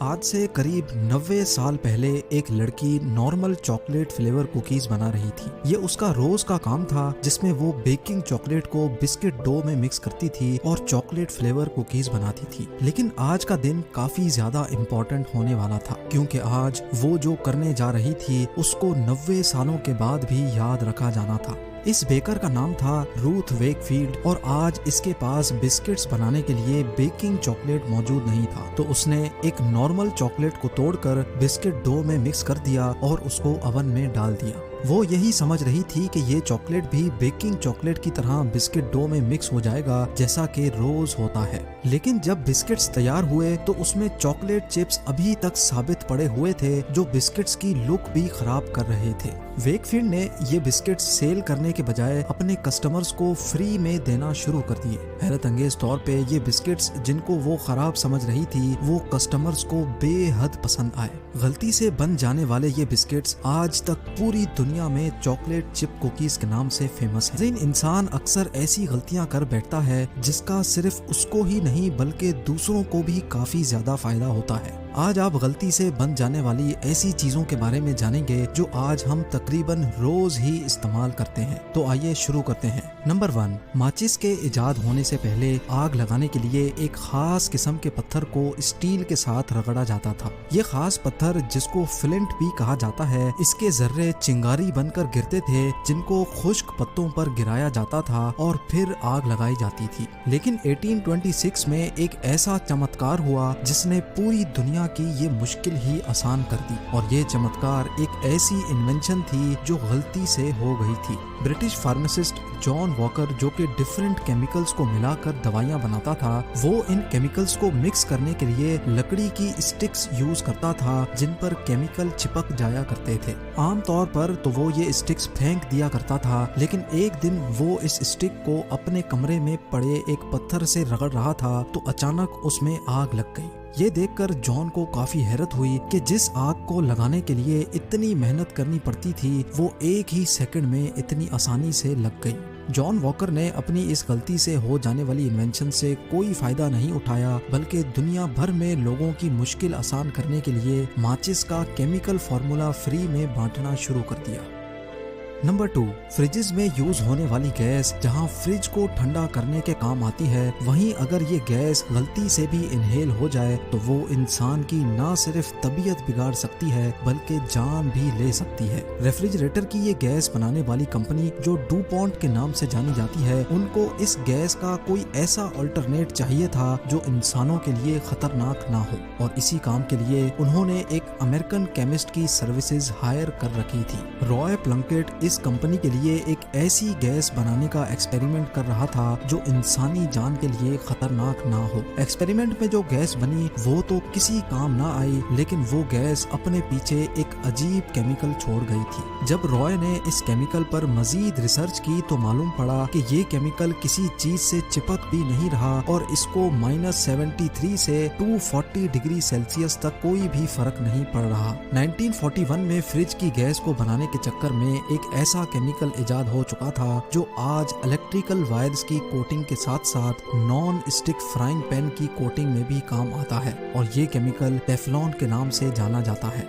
आज से करीब 90 साल पहले एक लड़की नॉर्मल चॉकलेट फ्लेवर कुकीज बना रही थी। ये उसका रोज का काम था, जिसमें वो बेकिंग चॉकलेट को बिस्किट डो में मिक्स करती थी और चॉकलेट फ्लेवर कुकीज बनाती थी। लेकिन आज का दिन काफी ज्यादा इम्पोर्टेंट होने वाला था, क्योंकि आज वो जो करने जा रही थी उसको 90 सालों के बाद भी याद रखा जाना था। इस बेकर का नाम था रूथ वेकफील्ड और आज इसके पास बिस्किट्स बनाने के लिए बेकिंग चॉकलेट मौजूद नहीं था, तो उसने एक नॉर्मल चॉकलेट को तोड़कर बिस्किट डो में मिक्स कर दिया और उसको ओवन में डाल दिया। वो यही समझ रही थी कि ये चॉकलेट भी बेकिंग चॉकलेट की तरह बिस्किट डो में मिक्स हो जाएगा, जैसा कि रोज होता है। लेकिन जब बिस्किट्स तैयार हुए तो उसमें चॉकलेट चिप्स अभी तक साबित पड़े हुए थे, जो बिस्किट्स की लुक भी खराब कर रहे थे। वेकफील्ड ने ये बिस्किट्स सेल करने के बजाय अपने कस्टमर्स को फ्री में देना शुरू कर दिए। हैरत अंगेज तौर पे ये बिस्किट्स, जिनको वो खराब समझ रही थी, वो कस्टमर्स को बेहद पसंद आए। गलती से बन जाने वाले ये बिस्किट्स आज तक पूरी दुनिया में चॉकलेट चिप कुकीज के नाम से फेमस है। इंसान अक्सर ऐसी गलतियां कर बैठता है जिसका सिर्फ उसको ही नहीं बल्कि दूसरों को भी काफी ज्यादा फायदा होता है। आज आप गलती से बन जाने वाली ऐसी चीजों के बारे में जानेंगे जो आज हम तकरीबन रोज ही इस्तेमाल करते हैं। तो आइए शुरू करते हैं। नंबर 1, माचिस के इजाद होने से पहले आग लगाने के लिए एक खास किस्म के पत्थर को स्टील के साथ रगड़ा जाता था। ये खास पत्थर, जिसको फ्लिंट भी कहा जाता है, इसके जर्रे चिंगारी बनकर गिरते थे, जिनको खुश्क पत्तों पर गिराया जाता था और फिर आग लगाई जाती थी। लेकिन 1826 में एक ऐसा चमत्कार हुआ जिसने पूरी दुनिया की ये मुश्किल ही आसान कर दी, और ये चमत्कार एक ऐसी इन्वेंशन थी जो गलती से हो गई थी। ब्रिटिश फार्मासिस्ट जॉन वॉकर, जो कि डिफरेंट केमिकल्स को मिलाकर दवाइयां बनाता था, वो इन केमिकल्स को मिक्स करने के लिए लकड़ी की स्टिक्स यूज करता था, जिन पर केमिकल चिपक जाया करते थे। आमतौर पर तो वो ये स्टिक्स फेंक दिया करता था, लेकिन एक दिन वो इस स्टिक को अपने कमरे में पड़े एक पत्थर से रगड़ रहा था तो अचानक उसमें आग लग गई। ये देखकर जॉन को काफी हैरत हुई कि जिस आग को लगाने के लिए इतनी मेहनत करनी पड़ती थी, वो एक ही सेकंड में इतनी आसानी से लग गई। जॉन वॉकर ने अपनी इस गलती से हो जाने वाली इन्वेंशन से कोई फायदा नहीं उठाया, बल्कि दुनिया भर में लोगों की मुश्किल आसान करने के लिए माचिस का केमिकल फार्मूला फ्री में बांटना शुरू कर दिया। नंबर 2, फ्रिजेस में यूज होने वाली गैस जहां फ्रिज को ठंडा करने के काम आती है, वहीं अगर ये गैस गलती से भी इनहेल हो जाए तो वो इंसान की न सिर्फ तबीयत बिगाड़ सकती है बल्कि जान भी ले सकती है। रेफ्रिजरेटर की ये गैस बनाने वाली कंपनी, जो डुपॉन्ट के नाम से जानी जाती है, उनको इस गैस का कोई ऐसा अल्टरनेट चाहिए था जो इंसानों के लिए खतरनाक ना हो, और इसी काम के लिए उन्होंने एक अमेरिकन केमिस्ट की सर्विसेज हायर कर रखी थी। रॉय प्लंकेट इस कंपनी के लिए एक ऐसी गैस बनाने का एक्सपेरिमेंट कर रहा था जो इंसानी जान के लिए खतरनाक ना हो। एक्सपेरिमेंट में जो गैस बनी वो तो किसी काम ना आई, लेकिन वो गैस अपने पीछे एक अजीब केमिकल छोड़ गई थी। जब रॉय ने इस केमिकल पर मजीद रिसर्च की तो मालूम पड़ा कि ये केमिकल किसी चीज से चिपक भी नहीं रहा और इसको -73 से 240 डिग्री सेल्सियस तक कोई भी फर्क नहीं पड़ रहा। 1941 में फ्रिज की गैस को बनाने के चक्कर में एक ऐसा केमिकल इजाद हो चुका था जो आज इलेक्ट्रिकल वायर्स की कोटिंग के साथ साथ नॉन स्टिक फ्राइंग पैन की कोटिंग में भी काम आता है, और ये केमिकल टेफ्लॉन के नाम से जाना जाता है।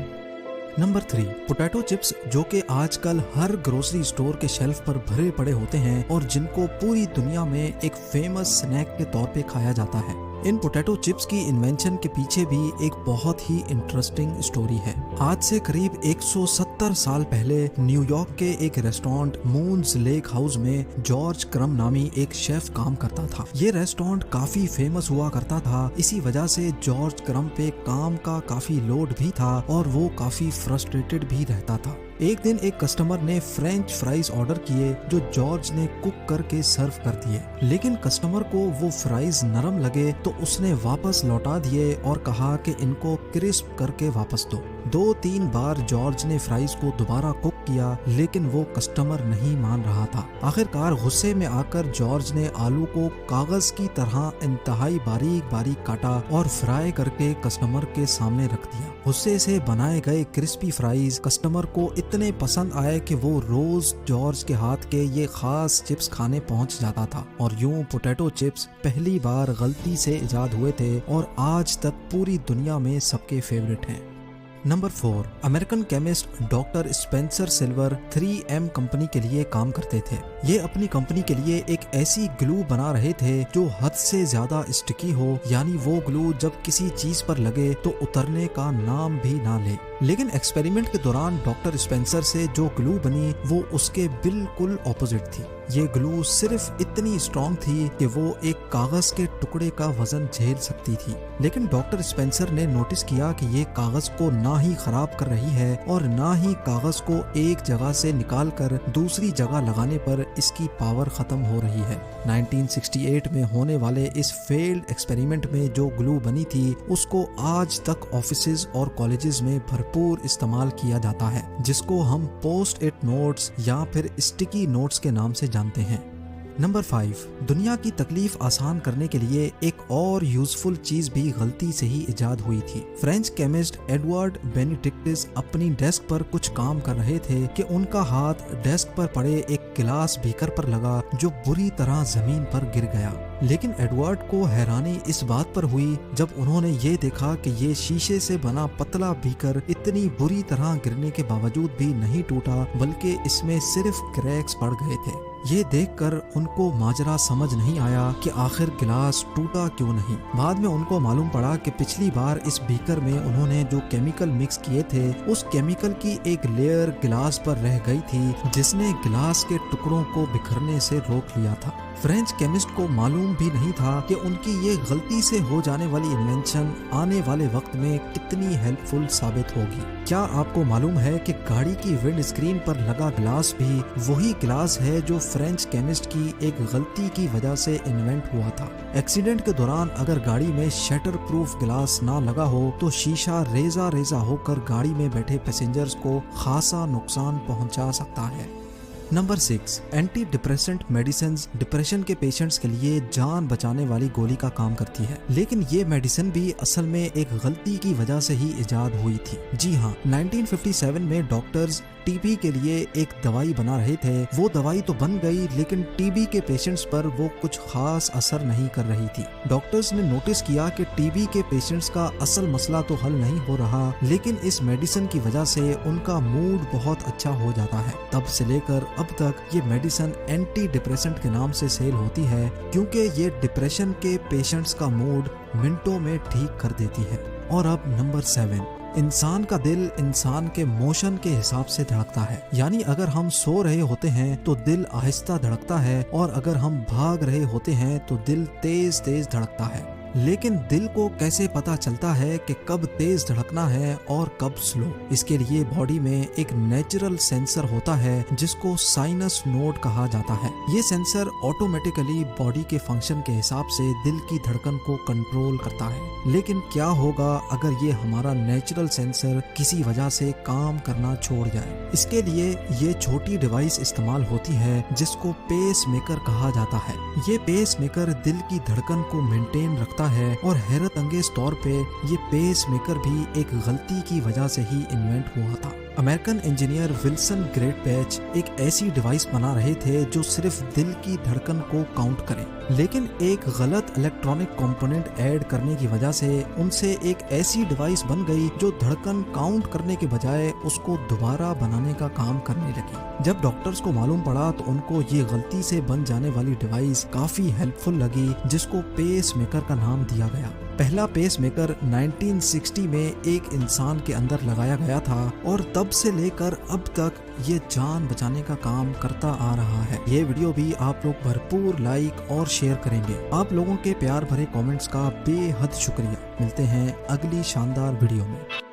नंबर 3, पोटैटो चिप्स, जो कि आजकल हर ग्रोसरी स्टोर के शेल्फ पर भरे पड़े होते हैं और जिनको पूरी दुनिया में एक फेमस स्नैक के तौर पे खाया जाता है। इन पोटैटो चिप्स की इन्वेंशन के पीछे भी एक बहुत ही इंटरेस्टिंग स्टोरी है। आज से करीब 170 साल पहले न्यूयॉर्क के एक रेस्टोरेंट मून्स लेक हाउस में जॉर्ज क्रम नामी एक शेफ काम करता था। ये रेस्टोरेंट काफी फेमस हुआ करता था, इसी वजह से जॉर्ज क्रम पे काम का काफी लोड भी था और वो काफी फ्रस्ट्रेटेड भी रहता था। एक दिन एक कस्टमर ने फ्रेंच फ्राइज ऑर्डर किए जो जॉर्ज ने कुक करके सर्व कर दिए, लेकिन कस्टमर को वो फ्राइज नरम लगे तो उसने वापस लौटा दिए और कहा कि इनको क्रिस्प करके वापस दो। 2-3 बार जॉर्ज ने फ्राइज को दोबारा कुक किया, लेकिन वो कस्टमर नहीं मान रहा था। आखिरकार गुस्से में आकर जॉर्ज ने आलू को कागज की तरह इंतहाई बारीक बारीक काटा और फ्राई करके कस्टमर के सामने रख दिया। गुस्से से बनाए गए क्रिस्पी फ्राइज कस्टमर को इतने पसंद आए कि वो रोज जॉर्ज के हाथ के ये खास चिप्स खाने पहुंच जाता था। और यूं पोटैटो चिप्स पहली बार गलती से इजाद हुए थे और आज तक पूरी दुनिया में सबके फेवरेट हैं। Number 4, American chemist doctor Spencer silver 3M company के लिए काम करते थे। ये अपनी कंपनी के लिए एक ऐसी ग्लू बना रहे थे जो हद से ज्यादा स्टिकी हो, यानी वो ग्लू जब किसी चीज पर लगे तो उतरने का नाम भी ना ले। लेकिन एक्सपेरिमेंट के दौरान डॉक्टर स्पेंसर से जो ग्लू बनी वो उसके बिल्कुल ऑपोजिट थी। ये ग्लू सिर्फ इतनी स्ट्रॉन्ग थी कि वो एक कागज के टुकड़े का वजन झेल सकती थी। लेकिन डॉक्टर स्पेंसर ने नोटिस किया कि ये कागज को ना ही खराब कर रही है और ना ही कागज को एक जगह से निकालकर दूसरी जगह लगाने पर इसकी पावर खत्म हो रही है। 1968 में होने वाले इस फेल्ड एक्सपेरिमेंट में जो ग्लू बनी थी उसको आज तक ऑफिसेज और कॉलेजेस में भरपूर इस्तेमाल किया जाता है, जिसको हम पोस्ट इट नोट्स या फिर स्टिकी नोट्स के नाम से जानते हैं। नंबर 5, दुनिया की तकलीफ आसान करने के लिए एक और यूजफुल चीज भी गलती से ही इजाद हुई थी। फ्रेंच केमिस्ट एडवर्ड बेनिडिक्टिस अपनी डेस्क पर कुछ काम कर रहे थे कि उनका हाथ डेस्क पर पड़े एक गिलास बीकर पर लगा जो बुरी तरह जमीन पर गिर गया। लेकिन एडवर्ड को हैरानी इस बात पर हुई जब उन्होंने ये देखा कि ये शीशे से बना पतला बीकर इतनी बुरी तरह गिरने के बावजूद भी नहीं टूटा, बल्कि इसमें सिर्फ क्रैक्स पड़ गए थे। ये देखकर उनको माजरा समझ नहीं आया कि आखिर गिलास टूटा क्यों नहीं। बाद में उनको मालूम पड़ा कि पिछली बार इस बीकर में उन्होंने जो केमिकल मिक्स किए थे उस केमिकल की एक लेयर गिलास पर रह गई थी जिसने गिलास के टुकड़ों को बिखरने से रोक लिया था। फ्रेंच केमिस्ट को मालूम भी नहीं था कि उनकी ये गलती से हो जाने वाली इन्वेंशन आने वाले वक्त में कितनी हेल्पफुल साबित होगी। क्या आपको मालूम है कि गाड़ी की विंड स्क्रीन पर लगा ग्लास भी वही ग्लास है जो फ्रेंच केमिस्ट की एक गलती की वजह से इन्वेंट हुआ था। एक्सीडेंट के दौरान अगर गाड़ी में शटर प्रूफ ग्लास ना लगा हो तो शीशा रेजा रेजा होकर गाड़ी में बैठे पैसेंजर्स को खासा नुकसान पहुंचा सकता है। Number 6, anti depressant medicine depression के पेशेंट्स के लिए जान बचाने वाली गोली का काम करती है, लेकिन ये मेडिसिन भी असल में एक गलती की वजह से ही इजाद हुई थी। जी हाँ, 1957 में डॉक्टर्स टीबी के लिए एक दवाई बना रहे थे। वो दवाई तो बन गई लेकिन टीबी के पेशेंट्स पर वो कुछ खास असर नहीं कर रही थी। डॉक्टर्स ने नोटिस किया कि टीबी के पेशेंट्स का असल मसला तो हल नहीं हो रहा, लेकिन इस मेडिसिन की वजह से उनका मूड बहुत अच्छा हो जाता है। तब से लेकर अब तक ये मेडिसिन एंटी डिप्रेसेंट के नाम से सेल होती है, क्योंकि ये डिप्रेशन के पेशेंट्स का मूड मिनटों में ठीक कर देती है। और अब नंबर 7, इंसान का दिल इंसान के मोशन के हिसाब से धड़कता है। यानी अगर हम सो रहे होते हैं तो दिल आहिस्ता धड़कता है और अगर हम भाग रहे होते हैं तो दिल तेज तेज धड़कता है। लेकिन दिल को कैसे पता चलता है कि कब तेज धड़कना है और कब स्लो? इसके लिए बॉडी में एक नेचुरल सेंसर होता है जिसको साइनस नोड कहा जाता है। ये सेंसर ऑटोमेटिकली बॉडी के फंक्शन के हिसाब से दिल की धड़कन को कंट्रोल करता है। लेकिन क्या होगा अगर ये हमारा नेचुरल सेंसर किसी वजह से काम करना छोड़ जाए? इसके लिए ये छोटी डिवाइस इस्तेमाल होती है जिसको पेस मेकर कहा जाता है। ये पेस मेकर दिल की धड़कन को मेंटेन रखता है और हैरत अंगेज तौर पे ये पेस मेकर भी एक गलती की वजह से ही इन्वेंट हुआ था। American engineer Wilson great patch एक ऐसी डिवाइस बना रहे थे जो सिर्फ दिल की धड़कन को काउंट करे, लेकिन एक गलत इलेक्ट्रॉनिक कंपोनेंट ऐड करने की वजह से उनसे एक ऐसी डिवाइस बन गई जो धड़कन काउंट करने के बजाय उसको दोबारा बनाने का काम करने लगी। जब डॉक्टर्स को मालूम पड़ा तो उनको ये गलती से बन जाने वाली डिवाइस काफी हेल्पफुल लगी, जिसको पेस मेकर का नाम दिया गया। पहला पेस मेकर 1960 में एक इंसान के अंदर लगाया गया था और तब से लेकर अब तक ये जान बचाने का काम करता आ रहा है। ये वीडियो भी आप लोग भरपूर लाइक और शेयर करेंगे। आप लोगों के प्यार भरे कमेंट्स का बेहद शुक्रिया। मिलते हैं अगली शानदार वीडियो में।